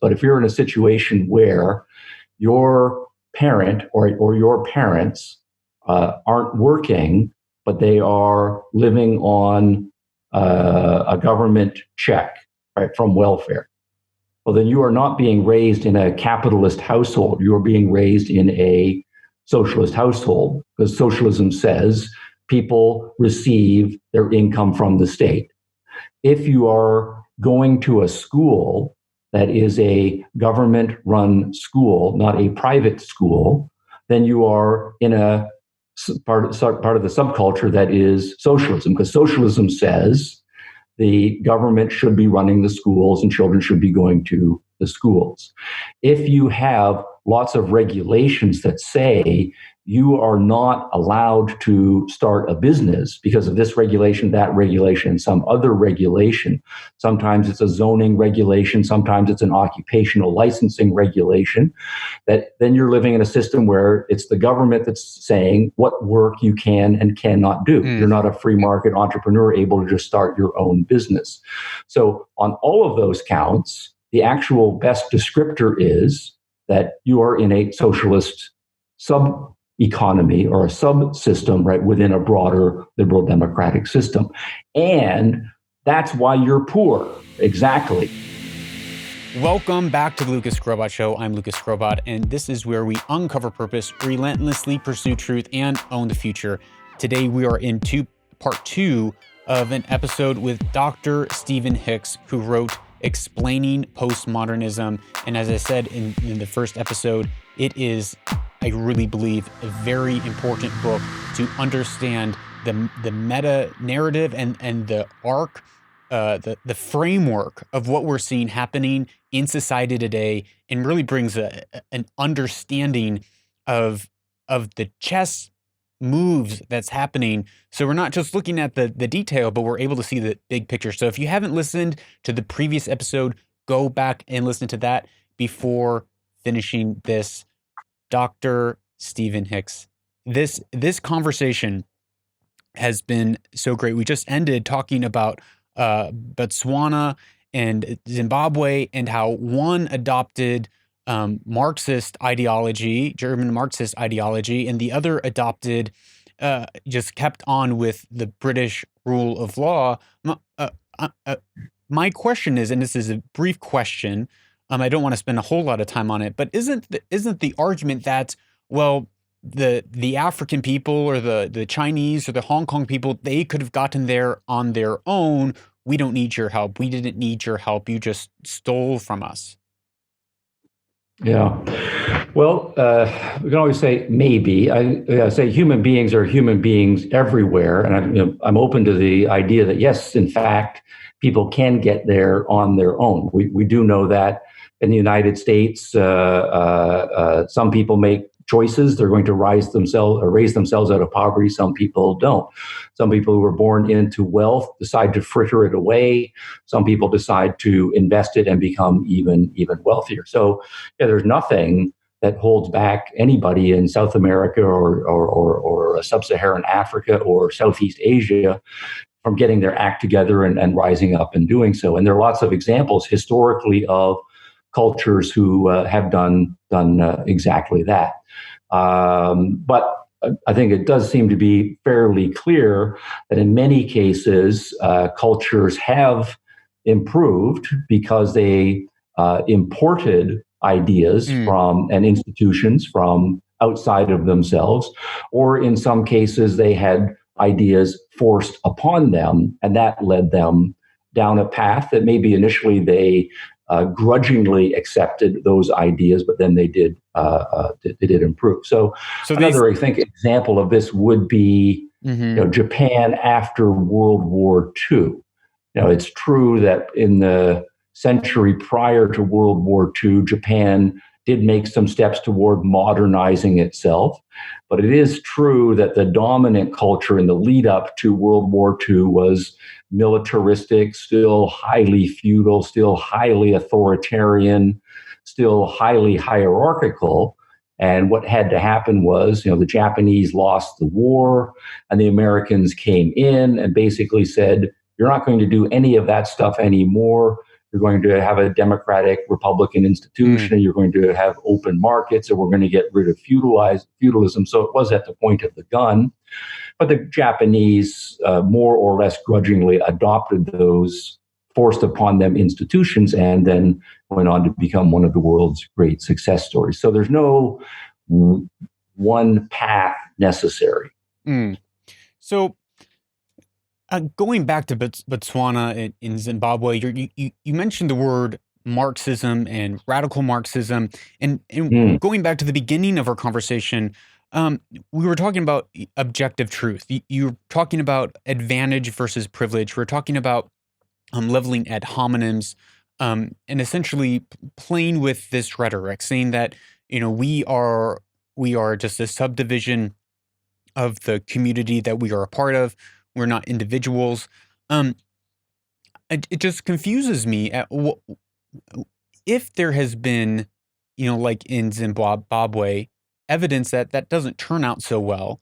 But if you're in a situation where your parent or your parents aren't working, but they are living on a government check, right, from welfare, well, then you are not being raised in a capitalist household. You are being raised in a socialist household, because socialism says people receive their income from the state. If you are going to a school that is a government-run school, not a private school, then you are in a part of the subculture that is socialism, because socialism says the government should be running the schools and children should be going to the schools. If you have lots of regulations that say you are not allowed to start a business because of this regulation, that regulation, some other regulation, sometimes it's a zoning regulation, sometimes it's an occupational licensing regulation, that then you're living in a system where it's the government that's saying what work you can and cannot do. You're not a free market entrepreneur able to just start your own business. So on all of those counts, the actual best descriptor is that you are in a socialist sub-economy or a subsystem, right, within a broader liberal democratic system. And that's why you're poor. Exactly. Welcome back to the Lucas Skrobot Show. I'm Lucas Skrobot, and this is where we uncover purpose, relentlessly pursue truth, and own the future. Today, we are in part two of an episode with Dr. Stephen Hicks, who wrote Explaining Postmodernism. And as I said in the first episode, it is, I really believe, a very important book to understand the meta narrative and the arc, the framework of what we're seeing happening in society today, and really brings an understanding of the chess moves that's happening. So we're not just looking at the detail, but we're able to see the big picture. So if you haven't listened to the previous episode, go back and listen to that before finishing this. Dr. Stephen Hicks. This conversation has been so great. We just ended talking about Botswana and Zimbabwe, and how one adopted Marxist ideology, German Marxist ideology, and the other adopted, just kept on with the British rule of law. My question is, and this is a brief question, I don't want to spend a whole lot of time on it, but isn't the argument that, well, the African people or the Chinese or the Hong Kong people, they could have gotten there on their own. We don't need your help. We didn't need your help. You just stole from us. Yeah. Well, we can always say maybe. I say human beings are human beings everywhere. And I'm open to the idea that, yes, in fact, people can get there on their own. We do know that in the United States, some people make choices. They're going to raise themselves out of poverty. Some people don't. Some people who are born into wealth decide to fritter it away. Some people decide to invest it and become even wealthier. So yeah, there's nothing that holds back anybody in South America or Sub-Saharan Africa or Southeast Asia from getting their act together and rising up and doing so. And there are lots of examples historically of cultures who have done exactly that. But I think it does seem to be fairly clear that in many cases, cultures have improved because they imported ideas from and institutions from outside of themselves, or in some cases, they had ideas forced upon them, and that led them down a path that maybe initially they grudgingly accepted those ideas, but then they did improve. So another, I think, example of this would be Japan after World War II. It's true that in the century prior to World War II, Japan did make some steps toward modernizing itself. But it is true that the dominant culture in the lead up to World War II was militaristic, still highly feudal, still highly authoritarian, still highly hierarchical. And what had to happen was, the Japanese lost the war and the Americans came in and basically said, you're not going to do any of that stuff anymore. you're going to have a democratic Republican institution, and you're going to have open markets, and we're going to get rid of feudalism. So it was at the point of the gun. But the Japanese more or less grudgingly adopted those forced upon them institutions and then went on to become one of the world's great success stories. So there's no one path necessary. So going back to Botswana in Zimbabwe, you mentioned the word Marxism and radical Marxism. And going back to the beginning of our conversation, we were talking about objective truth. You were talking about advantage versus privilege. We're talking about leveling at homonyms, and essentially playing with this rhetoric, saying that we are just a subdivision of the community that we are a part of. We're not individuals. It just confuses me at if there has been, like in Zimbabwe, evidence that doesn't turn out so well.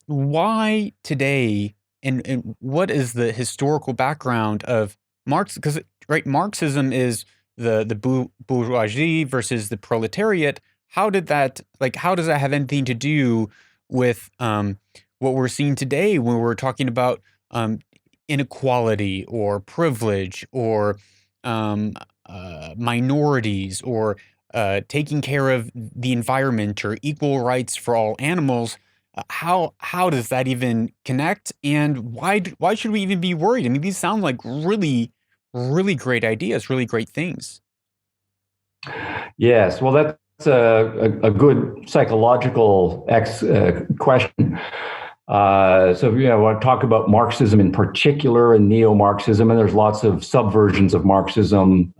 Why today, and what is the historical background of Marx? Because Marxism is the bourgeoisie versus the proletariat. How does that have anything to do with what we're seeing today when we're talking about inequality or privilege or minorities or taking care of the environment or equal rights for all animals? How does that even connect? And why should we even be worried? I mean, these sound like really, really great ideas, really great things. Yes, well, that's a good psychological question. So, I want to talk about Marxism in particular and neo-Marxism, and there's lots of subversions of Marxism,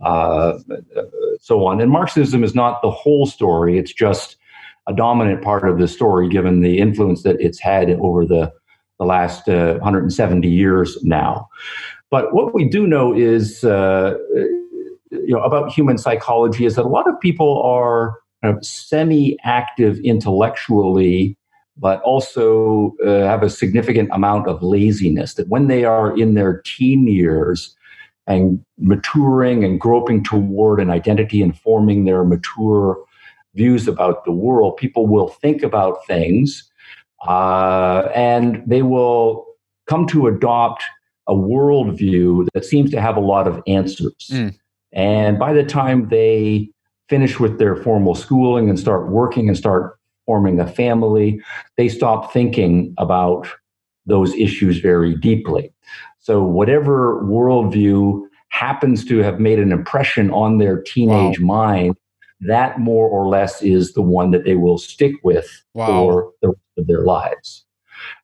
so on. And Marxism is not the whole story. It's just a dominant part of the story, given the influence that it's had over the last 170 years now. But what we do know is, about human psychology is that a lot of people are semi-active intellectually, but also have a significant amount of laziness, that when they are in their teen years and maturing and groping toward an identity and forming their mature views about the world, people will think about things and they will come to adopt a worldview that seems to have a lot of answers. And by the time they finish with their formal schooling and start working and start forming a family, they stop thinking about those issues very deeply. So whatever worldview happens to have made an impression on their teenage mind, that more or less is the one that they will stick with for the rest of their lives.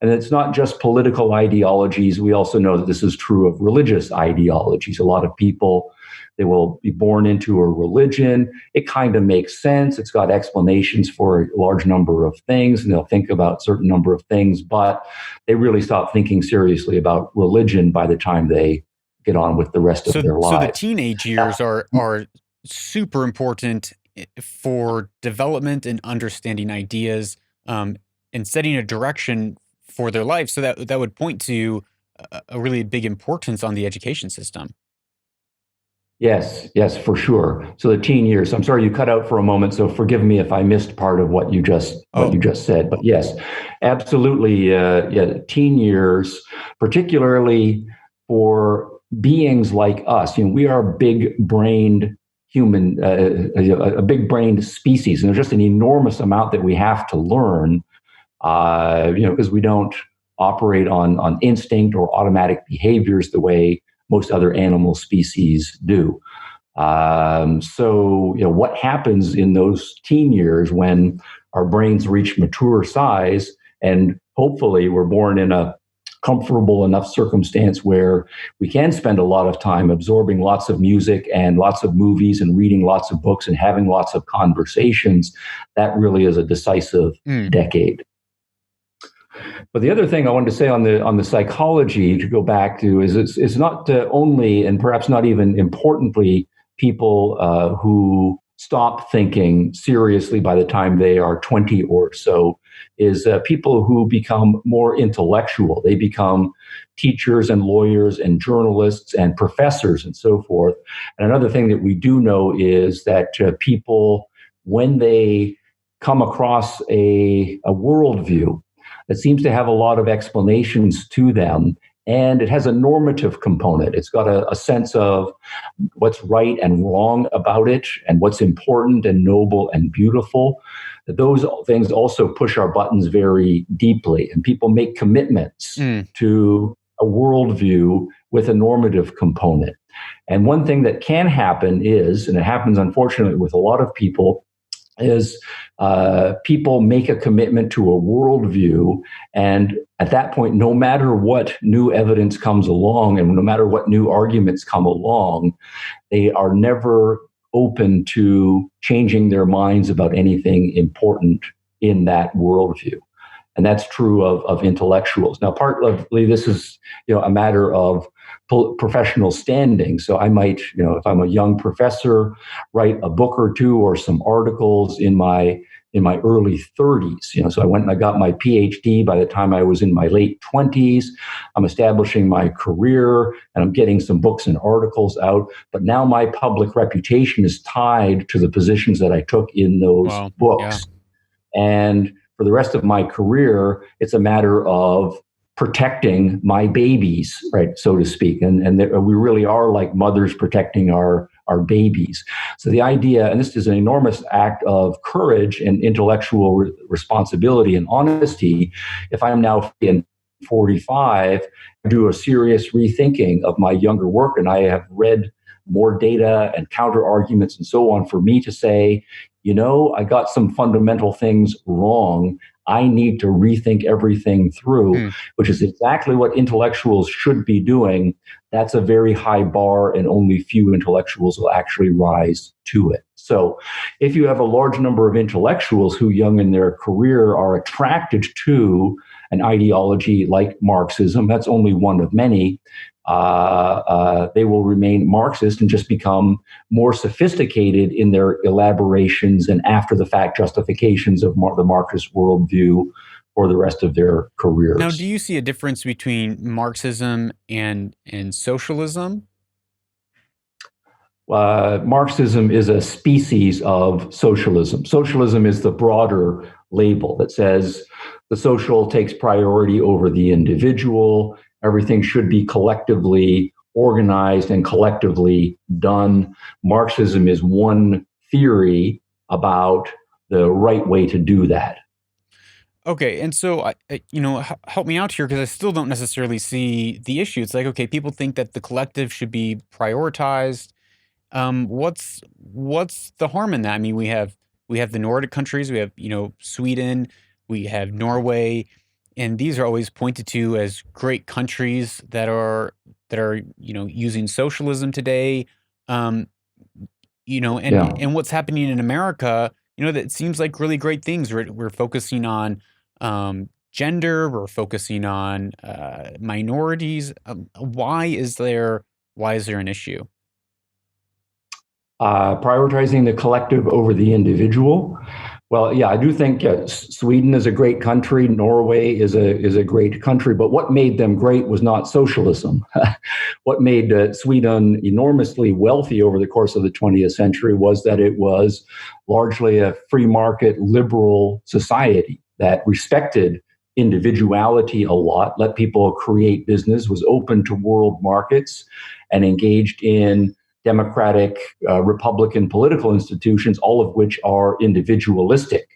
And it's not just political ideologies. We also know that this is true of religious ideologies. A lot of people, they will be born into a religion. It kind of makes sense. It's got explanations for a large number of things, and they'll think about a certain number of things, but they really stop thinking seriously about religion by the time they get on with the rest of their lives. So the teenage years are super important for development and understanding ideas and setting a direction for their life. So that would point to a really big importance on the education system. Yes, for sure. So the teen years, I'm sorry you cut out for a moment, so forgive me if I missed part of what you just said. But yes, absolutely. Teen years, particularly for beings like us, we are big-brained human, a big-brained species, and there's just an enormous amount that we have to learn, because we don't operate on instinct or automatic behaviors the way most other animal species do. So what happens in those teen years when our brains reach mature size, and hopefully we're born in a comfortable enough circumstance where we can spend a lot of time absorbing lots of music and lots of movies and reading lots of books and having lots of conversations. That really is a decisive decade. But the other thing I wanted to say on the psychology, to go back to, is it's not only, and perhaps not even importantly, people who stop thinking seriously by the time they are 20 or so is people who become more intellectual. They become teachers and lawyers and journalists and professors and so forth. And another thing that we do know is that people, when they come across a worldview that seems to have a lot of explanations to them, and it has a normative component. It's got a sense of what's right and wrong about it, and what's important and noble and beautiful. Those things also push our buttons very deeply, and people make commitments to a worldview with a normative component. And one thing that can happen is, and it happens unfortunately with a lot of people, is people make a commitment to a worldview, and at that point, no matter what new evidence comes along and no matter what new arguments come along, they are never open to changing their minds about anything important in that worldview. And that's true of intellectuals. Now, partly this is, a matter of professional standing. So I might, if I'm a young professor, write a book or two or some articles in my early 30s. So I went and I got my PhD by the time I was in my late 20s. I'm establishing my career and I'm getting some books and articles out. But now my public reputation is tied to the positions that I took in those books. Yeah. And for the rest of my career, it's a matter of protecting my babies, right, so to speak. And we really are like mothers protecting our babies. So the idea, and this is an enormous act of courage and intellectual responsibility and honesty, if I'm now in 45, I do a serious rethinking of my younger work, and I have read more data and counter arguments and so on for me to say, I got some fundamental things wrong. I need to rethink everything through, which is exactly what intellectuals should be doing. That's a very high bar, and only few intellectuals will actually rise to it. So if you have a large number of intellectuals who, young in their career, are attracted to an ideology like Marxism, that's only one of many, they will remain Marxist and just become more sophisticated in their elaborations and after-the-fact justifications of the Marxist worldview for the rest of their careers. Now, do you see a difference between Marxism and socialism? Marxism is a species of socialism. Socialism is the broader label that says the social takes priority over the individual. Everything should be collectively organized and collectively done. Marxism is one theory about the right way to do that. Okay, and so, help me out here, because I still don't necessarily see the issue. It's like, okay, people think that the collective should be prioritized. What's the harm in that? I mean, we have the Nordic countries, we have, Sweden, we have Norway, and these are always pointed to as great countries that are using socialism today. And what's happening in America, that seems like really great things. We're focusing on gender, we're focusing on minorities. Why is there an issue? Prioritizing the collective over the individual. Well, yeah, I do think Sweden is a great country. Norway is a great country. But what made them great was not socialism. What made Sweden enormously wealthy over the course of the 20th century was that it was largely a free market liberal society that respected individuality a lot, let people create business, was open to world markets, and engaged in democratic, Republican political institutions, all of which are individualistic.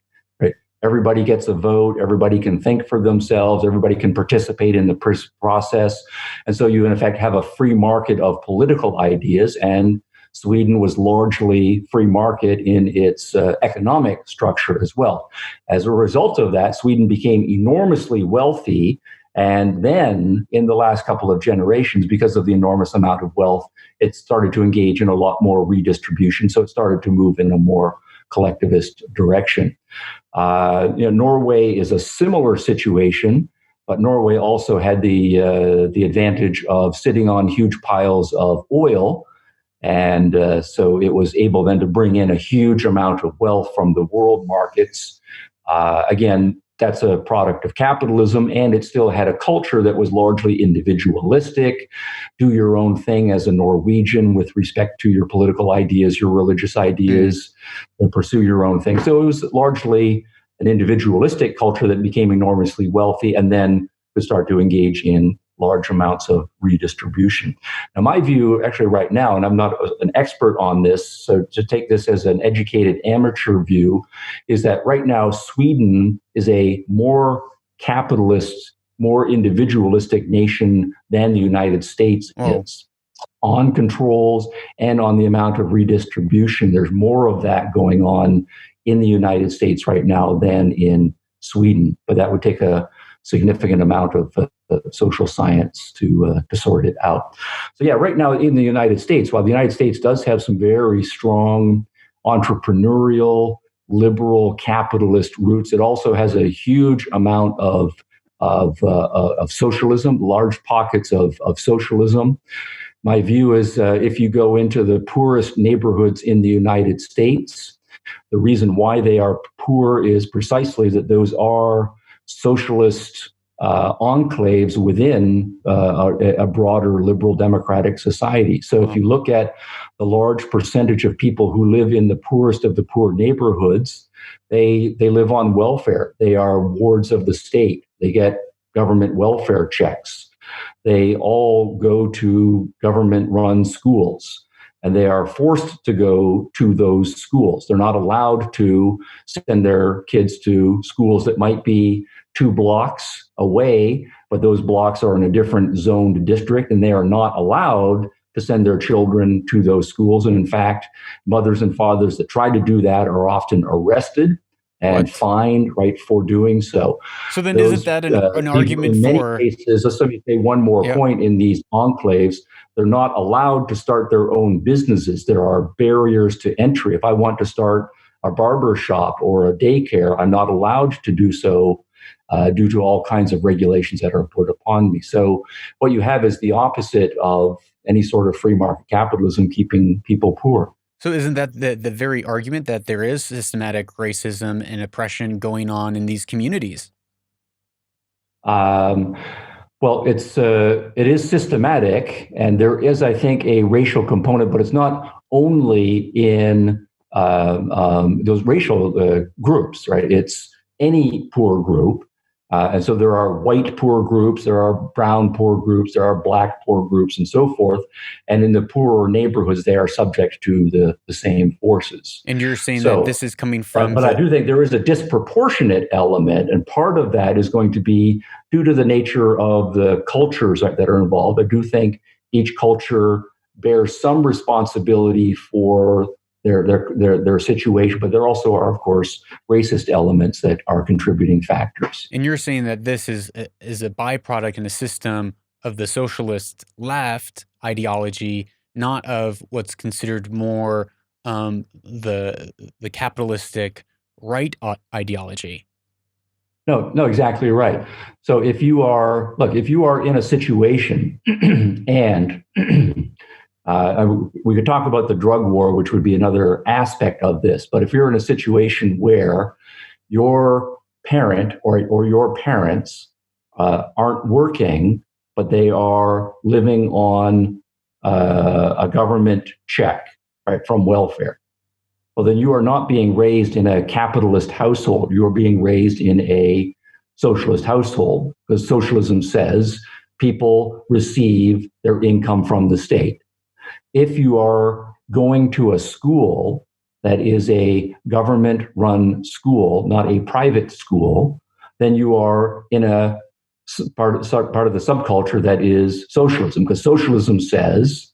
Right? Everybody gets a vote. Everybody can think for themselves. Everybody can participate in the process. And so you, in effect, have a free market of political ideas. And Sweden was largely free market in its economic structure as well. As a result of that, Sweden became enormously wealthy. And then in the last couple of generations, because of the enormous amount of wealth, it started to engage in a lot more redistribution. So it started to move in a more collectivist direction. Norway is a similar situation, but Norway also had the advantage of sitting on huge piles of oil And so it was able then to bring in a huge amount of wealth from the world markets. Again, that's a product of capitalism, and it still had a culture that was largely individualistic. Do your own thing as a Norwegian with respect to your political ideas, your religious ideas, and pursue your own thing. So it was largely an individualistic culture that became enormously wealthy and then could start to engage in large amounts of redistribution. Now, my view actually right now, and I'm not an expert on this, so to take this as an educated amateur view, is that right now Sweden is a more capitalist, more individualistic nation than the United States is on controls and on the amount of redistribution. There's more of that going on in the United States right now than in Sweden, but that would take a significant amount of social science to sort it out. So yeah, right now in the United States, while the United States does have some very strong entrepreneurial, liberal, capitalist roots, it also has a huge amount of socialism, large pockets of socialism. My view is if you go into the poorest neighborhoods in the United States, the reason why they are poor is precisely that those are socialist enclaves within a broader liberal democratic society. So if you look at the large percentage of people who live in the poorest of the poor neighborhoods, they live on welfare. They are wards of the state. They get government welfare checks. They all go to government-run schools, and they are forced to go to those schools. They're not allowed to send their kids to schools that might be 2 blocks away, but those blocks are in a different zoned district, and they are not allowed to send their children to those schools. And in fact, mothers and fathers that try to do that are often arrested and fined, right, for doing so. So then isn't that an argument in for... many cases, let me say one more point, in these enclaves, they're not allowed to start their own businesses. There are barriers to entry. If I want to start a barber shop or a daycare, I'm not allowed to do so due to all kinds of regulations that are put upon me. So what you have is the opposite of any sort of free market capitalism keeping people poor. So isn't that the very argument that there is systematic racism and oppression going on in these communities? Well, it is systematic, and there is, I think, a racial component, but it's not only in those racial groups, right? It's any poor group. And so there are white poor groups, there are brown poor groups, there are black poor groups, and so forth. And in the poorer neighborhoods, they are subject to the same forces. And you're saying that this is coming from... But I do think there is a disproportionate element, and part of that is going to be due to the nature of the cultures that are involved. I do think each culture bears some responsibility for their situation, but there also are, of course, racist elements that are contributing factors. And you're saying that this is a byproduct in a system of the socialist left ideology, not of what's considered more the capitalistic right ideology. No, exactly right. So if you are in a situation and we could talk about the drug war, which would be another aspect of this. But if you're in a situation where your parent or your parents aren't working, but they are living on a government check, right, from welfare, well, then you are not being raised in a capitalist household. You are being raised in a socialist household, because socialism says people receive their income from the state. If you are going to a school that is a government-run school, not a private school, then you are in a part of the subculture that is socialism, because socialism says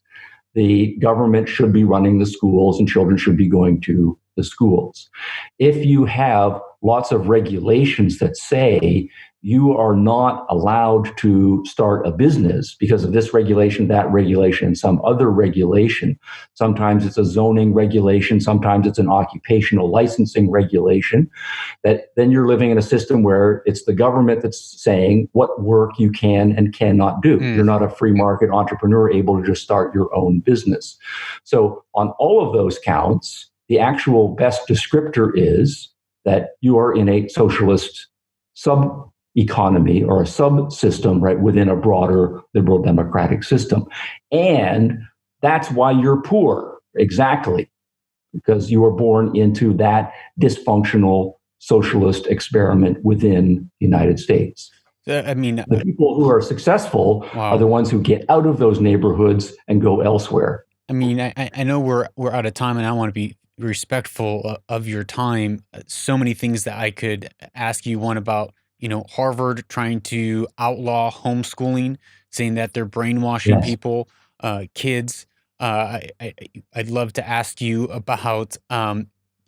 the government should be running the schools and children should be going to the schools. If you have lots of regulations that say you are not allowed to start a business because of this regulation, that regulation, some other regulation. Sometimes it's a zoning regulation, sometimes it's an occupational licensing regulation, that then you're living in a system where it's the government that's saying what work you can and cannot do. You're not a free market entrepreneur able to just start your own business. So on all of those counts, the actual best descriptor is that you are in a socialist sub-economy or a subsystem, right, within a broader liberal democratic system. And that's why you're poor, exactly, because you were born into that dysfunctional socialist experiment within the United States. I mean, the people who are successful are the ones who get out of those neighborhoods and go elsewhere. I mean, I know we're out of time, and I want to be respectful of your time. So many things that I could ask you. One about, Harvard trying to outlaw homeschooling, saying that they're brainwashing people, kids. I'd love to ask you about,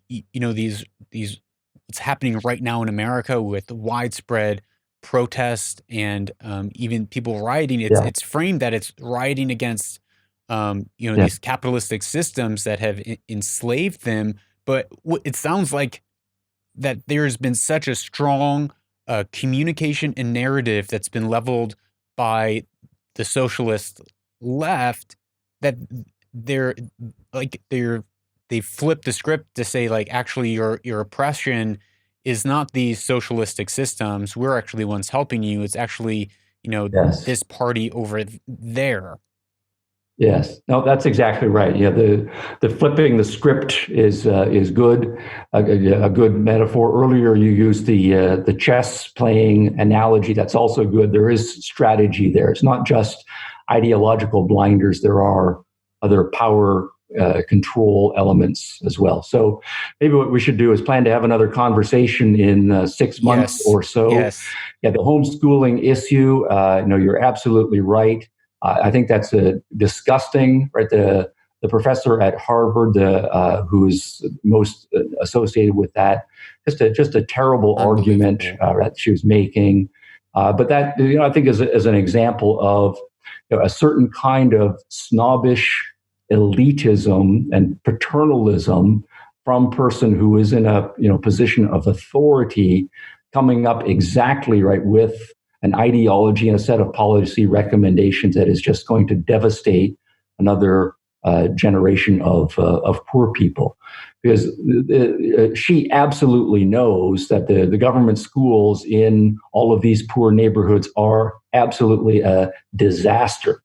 these what's happening right now in America with widespread protest and even people rioting. It's framed that it's rioting against these capitalistic systems that have enslaved them. But it sounds like that there's been such a strong communication and narrative that's been leveled by the socialist left that they flip the script to say, like, actually your oppression is not these socialistic systems. We're actually the ones helping you. It's actually, this party over there. Yes, no, that's exactly right. Yeah, the flipping the script is good, a good metaphor. Earlier, you used the chess playing analogy. That's also good. There is strategy there. It's not just ideological blinders. There are other power control elements as well. So maybe what we should do is plan to have another conversation in 6 months or so. Yes. Yeah, the homeschooling issue. You're absolutely right. I think that's disgusting, right? The professor at Harvard, who's most associated with that, just a terrible argument that she was making. But that, I think is an example of a certain kind of snobbish elitism and paternalism from a person who is in a position of authority, coming up exactly right with an ideology and a set of policy recommendations that is just going to devastate another generation of poor people. Because she absolutely knows that the government schools in all of these poor neighborhoods are absolutely a disaster.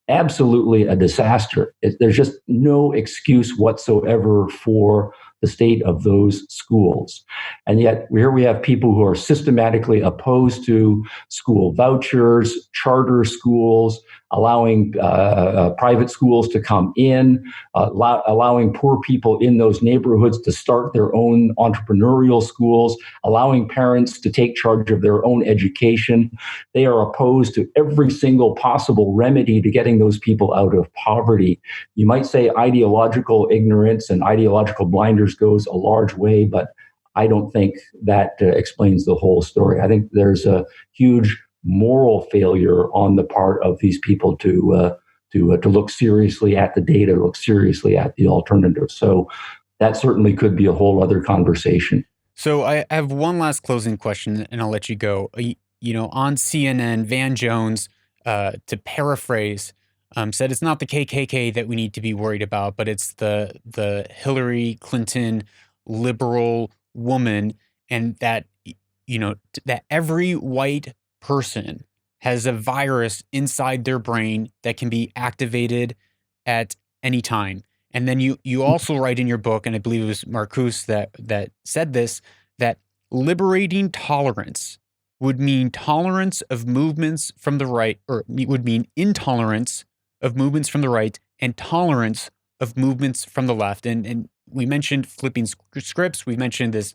Absolutely a disaster. There's just no excuse whatsoever for the state of those schools. And yet here we have people who are systematically opposed to school vouchers, charter schools, allowing private schools to come in, allowing poor people in those neighborhoods to start their own entrepreneurial schools, allowing parents to take charge of their own education. They are opposed to every single possible remedy to getting those people out of poverty. You might say ideological ignorance and ideological blinders goes a large way, but I don't think that explains the whole story. I think there's a huge moral failure on the part of these people to look seriously at the data, look seriously at the alternatives. So that certainly could be a whole other conversation. So I have one last closing question, and I'll let you go. On CNN, Van Jones, to paraphrase, said it's not the KKK that we need to be worried about, but it's the Hillary Clinton liberal woman, and that that every white person has a virus inside their brain that can be activated at any time. And then you also write in your book, and I believe it was Marcuse that said this, that liberating tolerance would mean tolerance of movements from the right, or it would mean intolerance of movements from the right and tolerance of movements from the left. And we mentioned flipping scripts. We mentioned this,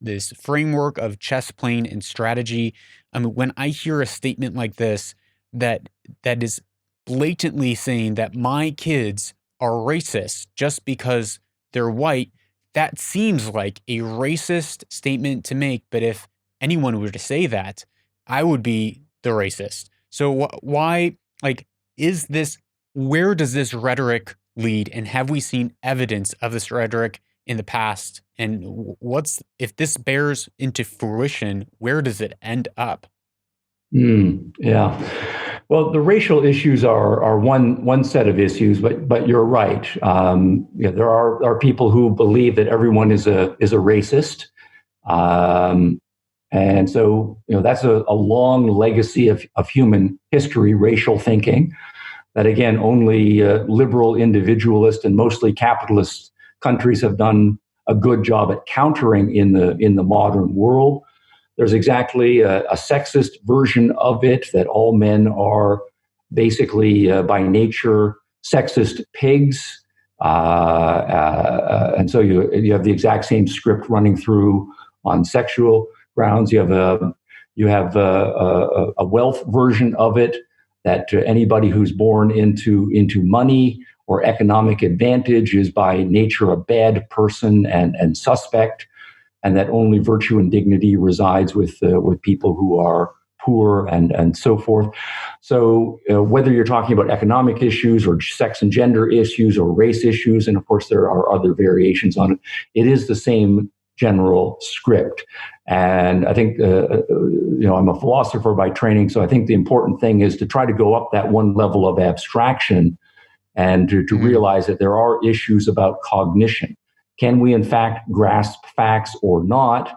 this framework of chess playing and strategy. When I hear a statement like this, that is blatantly saying that my kids are racist just because they're white, that seems like a racist statement to make. But if anyone were to say that, I would be the racist. So why, like, is this, where does this rhetoric lead? And have we seen evidence of this rhetoric in the past? And if this bears into fruition, where does it end up? Yeah. Well, the racial issues are one set of issues, but you're right. There are people who believe that everyone is a racist, and so that's a long legacy of human history, racial thinking. That again, only liberal, individualist, and mostly capitalist countries have done a good job at countering in the modern world. There's exactly a sexist version of it, that all men are basically by nature sexist pigs, and so you have the exact same script running through on sexual grounds. You have a wealth version of it, that anybody who's born into money or economic advantage is by nature a bad person and suspect, and that only virtue and dignity resides with people who are poor and so forth. So whether you're talking about economic issues or sex and gender issues or race issues, and of course there are other variations on it, it is the same general script. And I think, I'm a philosopher by training, so I think the important thing is to try to go up that one level of abstraction and to realize that there are issues about cognition. Can we, in fact, grasp facts or not,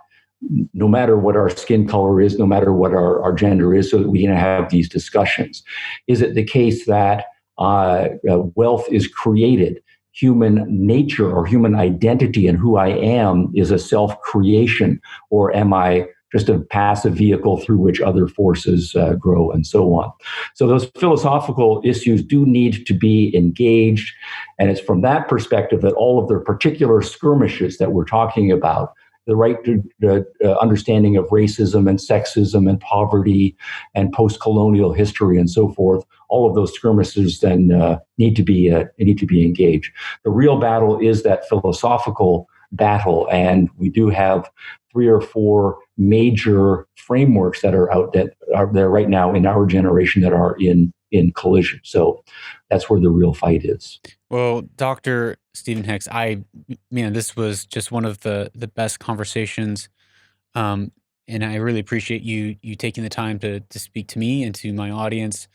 no matter what our skin color is, no matter what our gender is, so that we can have these discussions? Is it the case that wealth is created? Human nature or human identity and who I am is a self-creation, or am I just a passive vehicle through which other forces grow, and so on? So those philosophical issues do need to be engaged, and it's from that perspective that all of the particular skirmishes that we're talking about, the right to understanding of racism and sexism and poverty and post-colonial history and so forth, all of those skirmishes then need to be engaged. The real battle is that philosophical battle, and we do have 3 or 4 major frameworks that are there right now in our generation that are in collision. So that's where the real fight is. Well, Dr. Stephen Hicks, this was just one of the best conversations, and I really appreciate you taking the time to speak to me and to my audience.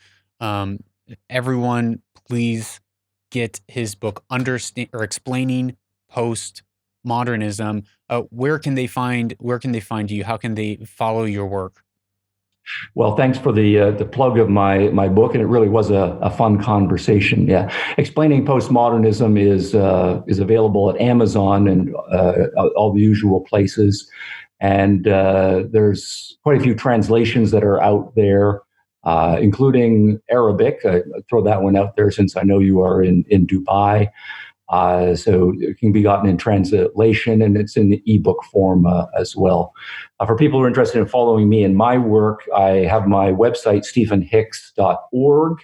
Everyone, please get his book, Explaining Postmodernism. Where can they find you? How can they follow your work? Well, thanks for the plug of my book, and it really was a fun conversation. Yeah, Explaining Postmodernism is available at Amazon and all the usual places, and there's quite a few translations that are out there, including Arabic. I throw that one out there since I know you are in Dubai. So it can be gotten in translation, and it's in the ebook form as well. For people who are interested in following me and my work, I have my website, stephenhicks.org.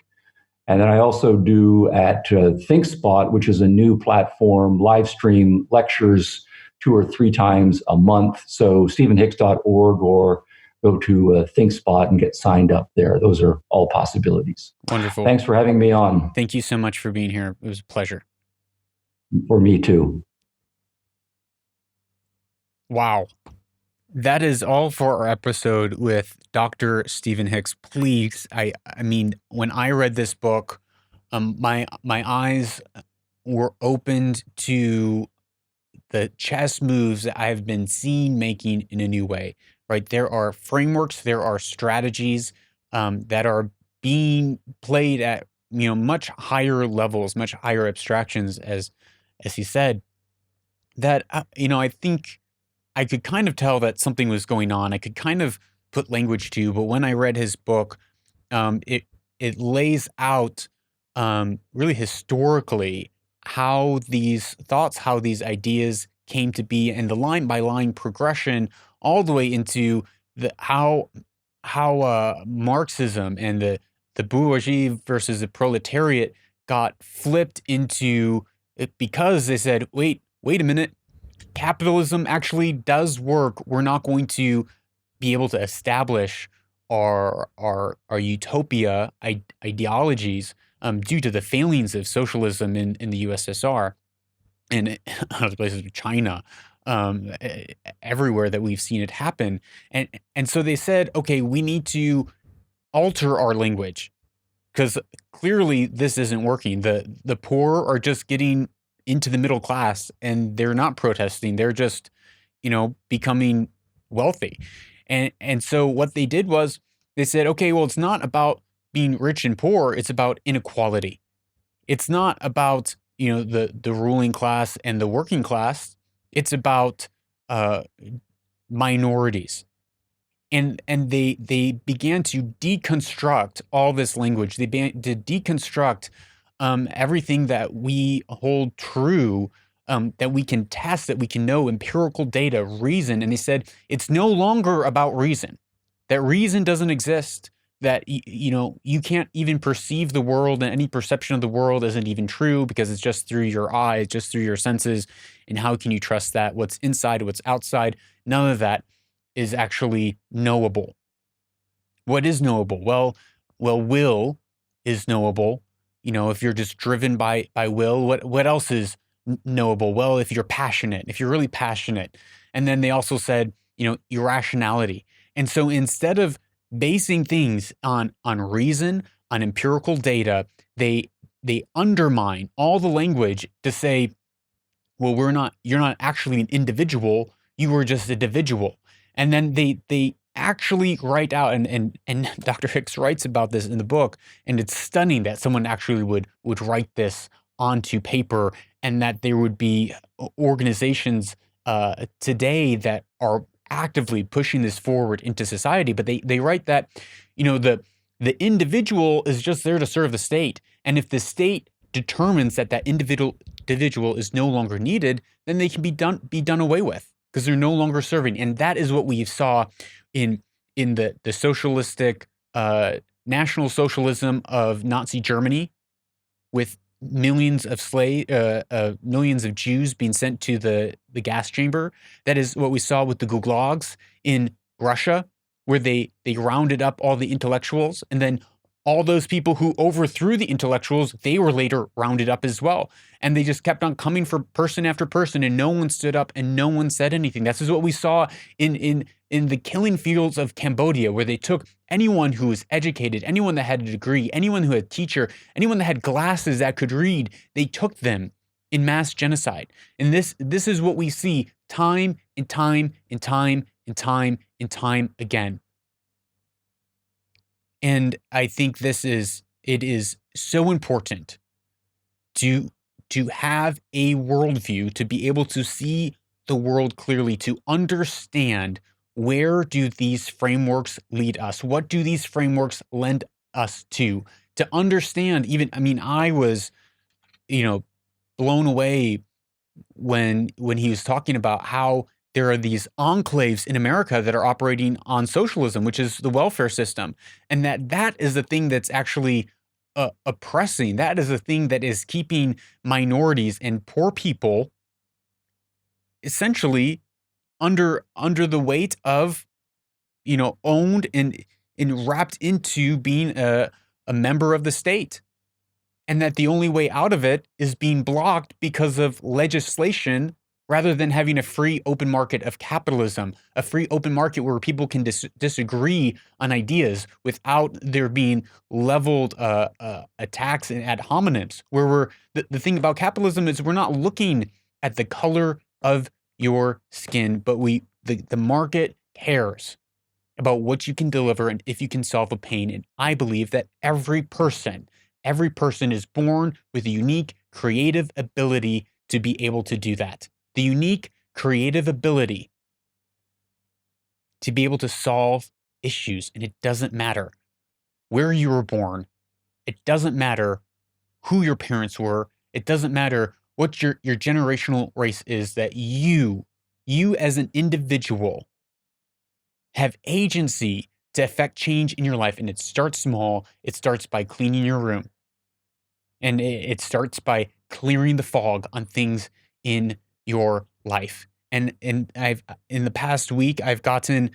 And then I also do at ThinkSpot, which is a new platform, live stream lectures 2 or 3 times a month. So stephenhicks.org, or go to ThinkSpot and get signed up there. Those are all possibilities. Wonderful. Thanks for having me on. Thank you so much for being here. It was a pleasure. For me too. Wow. That is all for our episode with Dr. Stephen Hicks. Please, I mean, when I read this book, my eyes were opened to the chess moves that I've been seen making in a new way, right? There are frameworks, there are strategies that are being played at, much higher levels, much higher abstractions, as he said, that, I think I could kind of tell that something was going on. I could kind of put language to, but when I read his book, it lays out really historically how these thoughts, how these ideas came to be, and the line by line progression all the way into how Marxism and the bourgeoisie versus the proletariat got flipped into it, because they said, wait a minute, capitalism actually does work. We're not going to be able to establish our utopia ideologies due to the failings of socialism in the USSR and other places, China, everywhere that we've seen it happen. And so they said, okay, we need to alter our language because clearly this isn't working. The poor are just getting into the middle class and they're not protesting. They're just, becoming wealthy. And so what they did was they said, okay, well, it's not about being rich and poor. It's about inequality. It's not about, the ruling class and the working class. It's about minorities. And they began to deconstruct all this language. They began to deconstruct everything that we hold true, that we can test, that we can know, empirical data, reason. And they said it's no longer about reason. That reason doesn't exist. That you can't even perceive the world, and any perception of the world isn't even true because it's just through your eyes, just through your senses. And how can you trust that? What's inside, what's outside? None of that is actually knowable. What is knowable? Well, will is knowable. If you're just driven by will, what else is knowable? Well, if you're passionate, if you're really passionate. And then they also said, irrationality. And so instead of basing things on reason, on empirical data, they undermine all the language to say, well, you're not actually an individual, you were just a individual. And then they actually write out, and Dr. Hicks writes about this in the book, and it's stunning that someone actually would write this onto paper, and that there would be organizations today that are actively pushing this forward into society. But they write that, the individual is just there to serve the state. And if the state determines that individual is no longer needed, then they can be done away with because they're no longer serving. And that is what we saw in the socialistic National Socialism of Nazi Germany, with millions of millions of Jews being sent to the gas chamber. That is what we saw with the gulags in Russia, where they rounded up all the intellectuals, and then all those people who overthrew the intellectuals, they were later rounded up as well. And they just kept on coming for person after person, and no one stood up and no one said anything. This is what we saw in the killing fields of Cambodia, where they took anyone who was educated, anyone that had a degree, anyone who had a teacher, anyone that had glasses that could read, they took them in mass genocide. And this is what we see time and time and time and time and time again. And I think it is so important to have a worldview, to be able to see the world clearly, to understand where do these frameworks lead us? What do these frameworks lend us to understand I was, blown away when he was talking about how there are these enclaves in America that are operating on socialism, which is the welfare system. And that is the thing that's actually oppressing. That is the thing that is keeping minorities and poor people essentially under the weight of, owned and wrapped into being a member of the state. And that the only way out of it is being blocked because of legislation, rather than having a free open market of capitalism, a free open market where people can disagree on ideas without there being leveled attacks and ad hominems. Where the thing about capitalism is we're not looking at the color of your skin, but the market cares about what you can deliver and if you can solve a pain. And I believe that every person is born with a unique creative ability to be able to do that. The unique creative ability to be able to solve issues. And it doesn't matter where you were born. It doesn't matter who your parents were. It doesn't matter what your generational race is, that you as an individual have agency to affect change in your life. And it starts small. It starts by cleaning your room. And it starts by clearing the fog on things in your life. And I've in the past week, I've gotten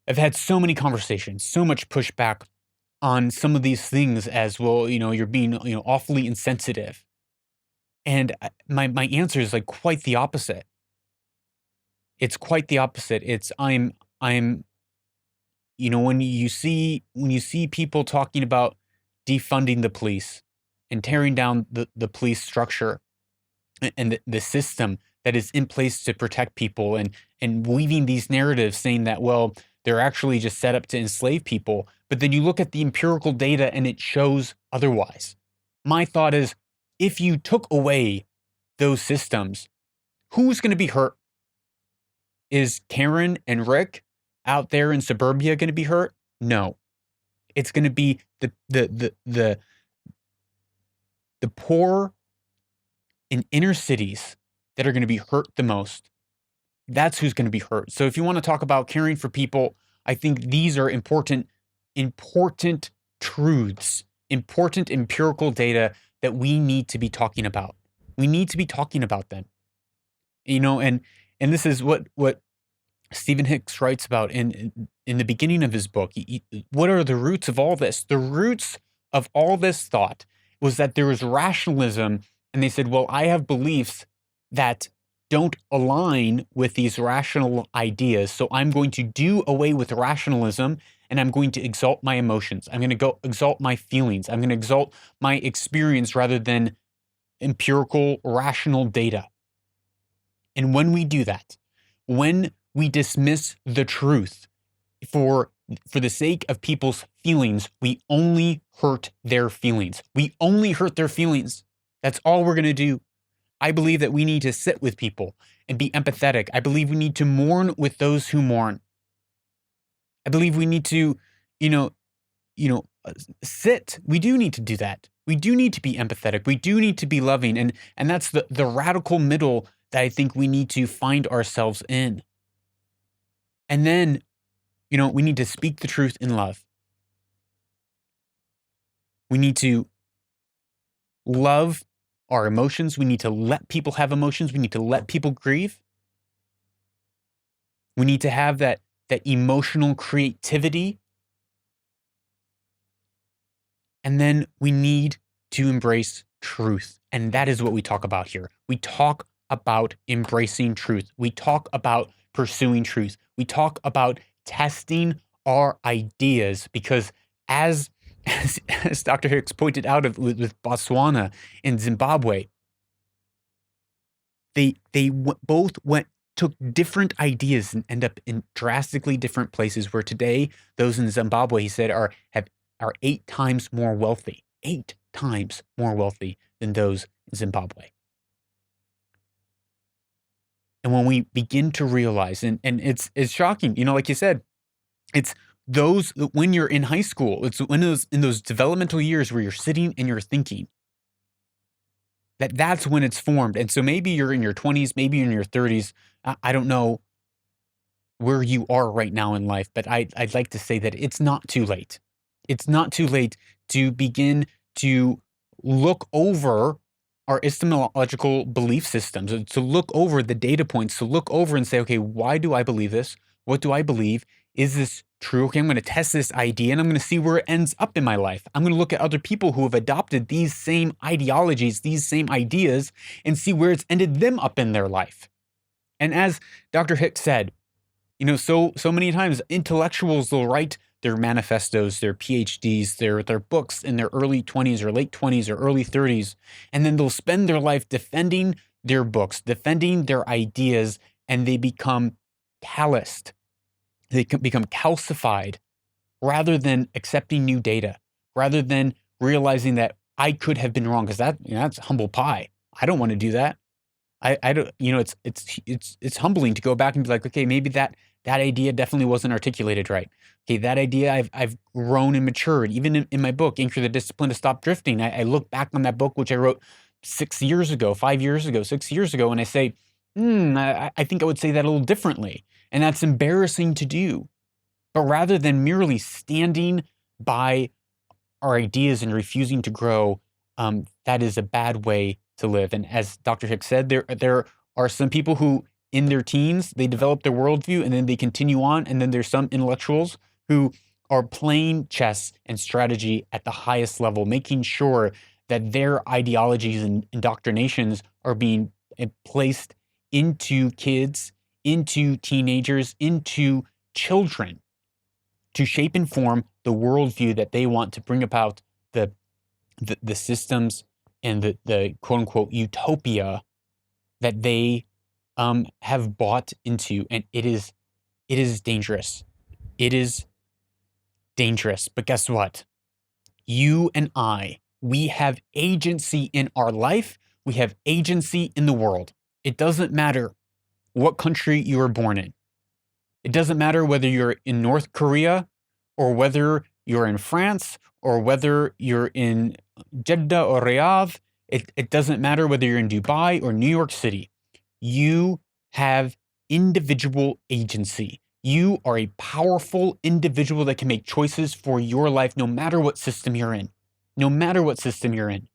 I've had so many conversations, so much pushback on some of these things as, well, you're being, awfully insensitive. And my answer is like quite the opposite. It's quite the opposite. It's I'm when you see people talking about defunding the police and tearing down the police structure and the system that is in place to protect people, and weaving these narratives saying that, well, they're actually just set up to enslave people. But then you look at the empirical data and it shows otherwise. My thought is, if you took away those systems, who's going to be hurt? Is Karen and Rick out there in suburbia going to be hurt? No. It's going to be the poor in inner cities that are going to be hurt the most. That's who's going to be hurt. So if you want to talk about caring for people, I think these are important truths, important empirical data that we need to be talking about. We need to be talking about them. And this is what Stephen Hicks writes about in the beginning of his book. What are the roots of all this? The roots of all this thought was that there was rationalism, and they said, well, I have beliefs that don't align with these rational ideas, so I'm going to do away with rationalism, and I'm going to exalt my emotions. I'm going to go exalt my feelings. I'm going to exalt my experience rather than empirical, rational data. And when we do that, when we dismiss the truth for the sake of people's feelings, we only hurt their feelings. We only hurt their feelings. That's all we're going to do. I believe that we need to sit with people and be empathetic. I believe we need to mourn with those who mourn. I believe we need to, sit. We do need to do that. We do need to be empathetic. We do need to be loving. And that's the radical middle that I think we need to find ourselves in. And then, we need to speak the truth in love. We need to love our emotions. We need to let people have emotions. We need to let people grieve. We need to have that emotional creativity. And then we need to embrace truth. And that is what we talk about here. We talk about embracing truth. We talk about pursuing truth. We talk about testing our ideas, because as Dr. Hicks pointed out with Botswana and Zimbabwe, they both took different ideas and end up in drastically different places, where today those in Zimbabwe, he said, are 8 times more wealthy, 8 times more wealthy than those in Zimbabwe. And when we begin to realize, and it's shocking, like you said, it's those, when you're in high school, it's in those developmental years where you're sitting and you're thinking, that's when it's formed. And so maybe you're in your 20s, maybe you're in your 30s. I don't know where you are right now in life, but I'd like to say that it's not too late. It's not too late to begin to look over our epistemological belief systems, to look over the data points, to look over and say, okay, why do I believe this? What do I believe? Is this true? Okay, I'm going to test this idea and I'm going to see where it ends up in my life. I'm going to look at other people who have adopted these same ideologies, these same ideas, and see where it's ended them up in their life. And as Dr. Hicks said, so many times intellectuals will write their manifestos, their PhDs, their books in their early 20s or late 20s or early 30s, and then they'll spend their life defending their books, defending their ideas, and they become calloused. They become calcified rather than accepting new data, rather than realizing that I could have been wrong, because that's humble pie. I don't want to do that. I don't, it's humbling to go back and be like, okay, maybe that idea definitely wasn't articulated right. Okay, that idea I've grown and matured. Even in my book, Anchor the Discipline to Stop Drifting, I look back on that book, which I wrote 6 years ago, 5 years ago, 6 years ago, and I say, I think I would say that a little differently. And that's embarrassing to do. But rather than merely standing by our ideas and refusing to grow, that is a bad way to live. And as Dr. Hicks said, there are some people who in their teens, they develop their worldview, and then they continue on. And then there's some intellectuals who are playing chess and strategy at the highest level, making sure that their ideologies and indoctrinations are being placed into kids, into teenagers, into children to shape and form the worldview that they want to bring about the systems and the quote unquote utopia that they have bought into. And it is dangerous. It is dangerous. But guess what? You and I, we have agency in our life. We have agency in the world. It doesn't matter what country you were born in. It doesn't matter whether you're in North Korea or whether you're in France or whether you're in Jeddah or Riyadh. It doesn't matter whether you're in Dubai or New York City. You have individual agency. You are a powerful individual that can make choices for your life no matter what system you're in. No matter what system you're in.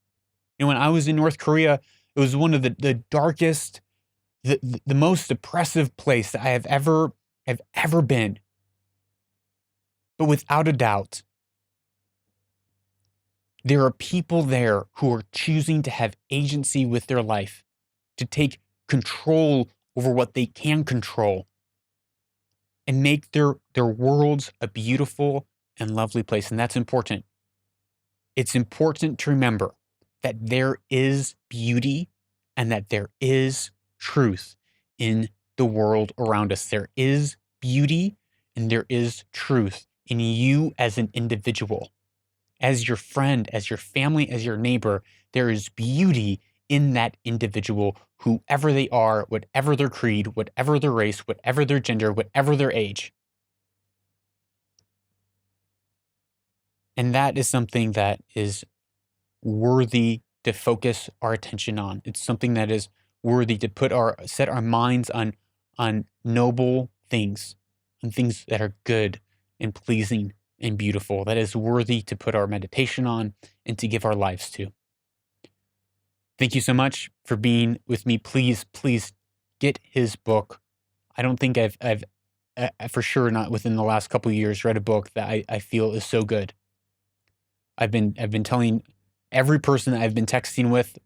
You know, when I was in North Korea, it was one of the darkest, the most oppressive place that I have ever been. But without a doubt, there are people there who are choosing to have agency with their life, to take control over what they can control and make their worlds a beautiful and lovely place. And that's important. It's important to remember that there is beauty and that there is truth in the world around us. There is beauty and there is truth in you as an individual, as your friend, as your family, as your neighbor. There is beauty in that individual, whoever they are, whatever their creed, whatever their race, whatever their gender, whatever their age. And that is something that is worthy to focus our attention on. It's something that is worthy to set our minds on noble things, on things that are good and pleasing and beautiful. That is worthy to put our meditation on and to give our lives to. Thank you so much for being with me. Please get his book. I don't think I've for sure not within the last couple of years read a book that I feel is so good. I've been telling every person that I've been texting with,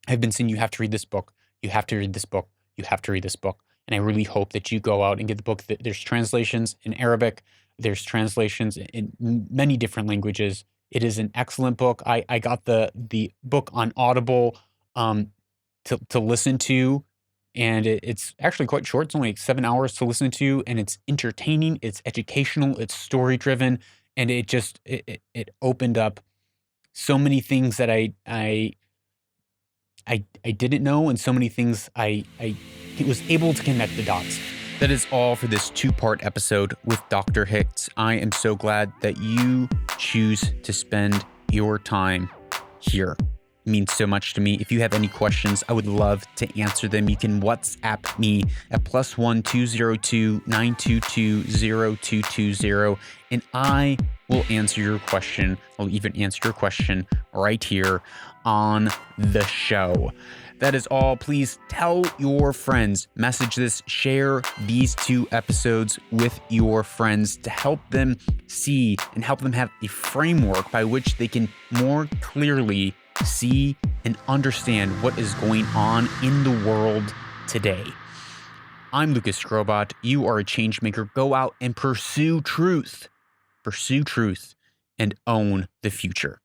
I've been saying, you have to read this book. You have to read this book. You have to read this book. And I really hope that you go out and get the book. There's translations in Arabic. There's translations in many different languages. It is an excellent book. I got the book on Audible to listen to, and it's actually quite short. It's only like 7 hours to listen to, and it's entertaining, it's educational, it's story driven, and it opened up so many things that I didn't know, and so many things I was able to connect the dots. That is all for this 2-part episode with Dr. Hicks. I am so glad that you choose to spend your time here. It means so much to me. If you have any questions, I would love to answer them. You can WhatsApp me at +1 202 922 0220, and I will answer your question. I'll even answer your question right here on the show. That is all. Please tell your friends, message this, share these 2 episodes with your friends to help them see and help them have a framework by which they can more clearly see and understand what is going on in the world today. I'm Lucas Skrobot. You are a change maker. Go out and pursue truth. Pursue truth and own the future.